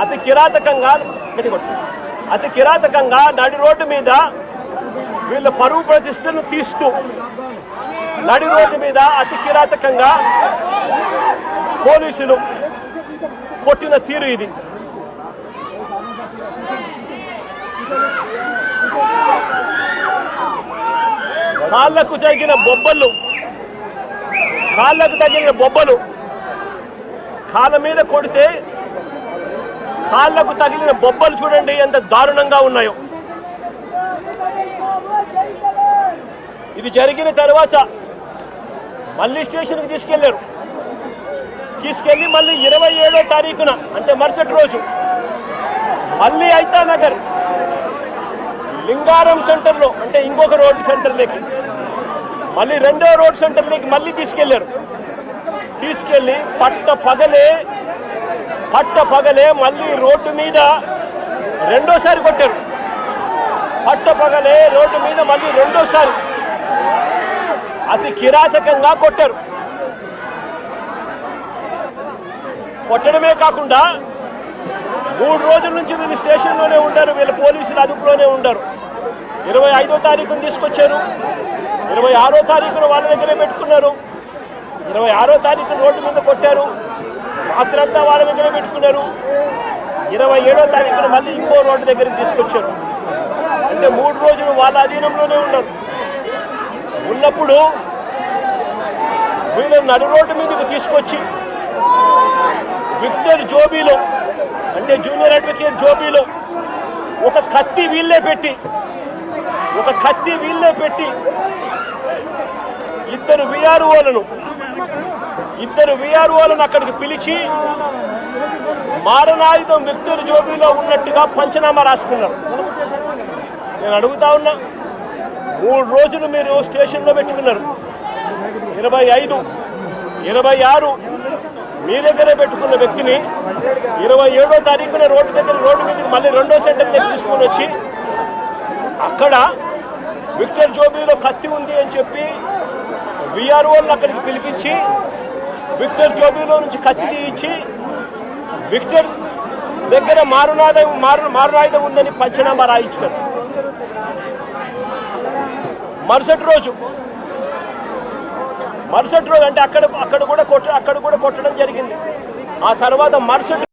అతి కిరాతకంగా నడి రోడ్డు మీద వీళ్ళ పరువు ప్రతిష్టను తీస్తూ నడి రోడ్డు మీద అతి కిరాతకంగా పోలీసులు కొట్టిన తీరు ఇది. కాళ్ళకు తగిలిన బొబ్బలు కాళ్ళ మీద కొడితే కాళ్ళకు తగిలిన బొబ్బలు చూడండి ఎంత దారుణంగా ఉన్నాయో. ఇది జరిగిన తర్వాత మళ్ళీ స్టేషన్కి తీసుకెళ్లి మళ్ళీ 27వ తారీఖున అంటే మరుసటి రోజు మళ్ళీ ఐతానగర్ లింగారం సెంటర్లో అంటే ఇంకొక రోడ్ సెంటర్లోకి మళ్ళీ 2వ రోడ్ సెంటర్లోకి మళ్ళీ తీసుకెళ్లి పట్ట పగలే మళ్ళీ రోడ్డు మీద రెండోసారి కొట్టారు. రోడ్డు మీద మళ్ళీ రెండోసారి అతి కిరాతకంగా కొట్టారు. కొట్టడమే కాకుండా 3 రోజుల నుంచి వీళ్ళు స్టేషన్లోనే ఉండారు, వీళ్ళ పోలీసులు అదుపులోనే ఉండారు. 25వ తారీఖున తీసుకొచ్చారు, 26వ తారీఖున వాళ్ళ దగ్గరే పెట్టుకున్నారు, 26వ తారీఖున రోడ్డు మీద కొట్టారు, రాత్రంతా వాళ్ళ దగ్గరే పెట్టుకున్నారు, 27వ తారీఖున మళ్ళీ ఇంకో రోడ్డు దగ్గరికి తీసుకొచ్చారు. అంటే 3 రోజులు వాళ్ళ అధీనంలోనే ఉన్నప్పుడు వీళ్ళు నడు రోడ్డు మీదకి తీసుకొచ్చి విక్టర్ జోబీలో అంటే జూనియర్ అడ్వకేట్ జోబీలో ఒక కత్తి వీళ్ళే పెట్టి ఇద్దరు విఆర్ఓలను అక్కడికి పిలిచి మారణాయుధం విక్టర్ జోబీలో ఉన్నట్టుగా పంచనామా రాసుకున్నారు. నేను అడుగుతా ఉన్నా, 3 రోజులు మీరు స్టేషన్లో పెట్టుకున్నారు, 25, 26 మీ దగ్గరే పెట్టుకున్న వ్యక్తిని 27వ తారీఖున రోడ్డు మీదకి మళ్ళీ 2వ సెంటర్కి తీసుకొని వచ్చి అక్కడ విక్టర్ జోబీలో కత్తి ఉంది అని చెప్పి విఆర్ఓలను అక్కడికి పిలిపించి విక్టర్ జోబీలో నుంచి కత్తి తీయించి విక్టర్ దగ్గర మారణాయుధం ఉందని పంచనామా రాయించినారు. మరుసటి రోజు అంటే అక్కడ కూడా కొట్టడం జరిగింది. ఆ తర్వాత మరుసటి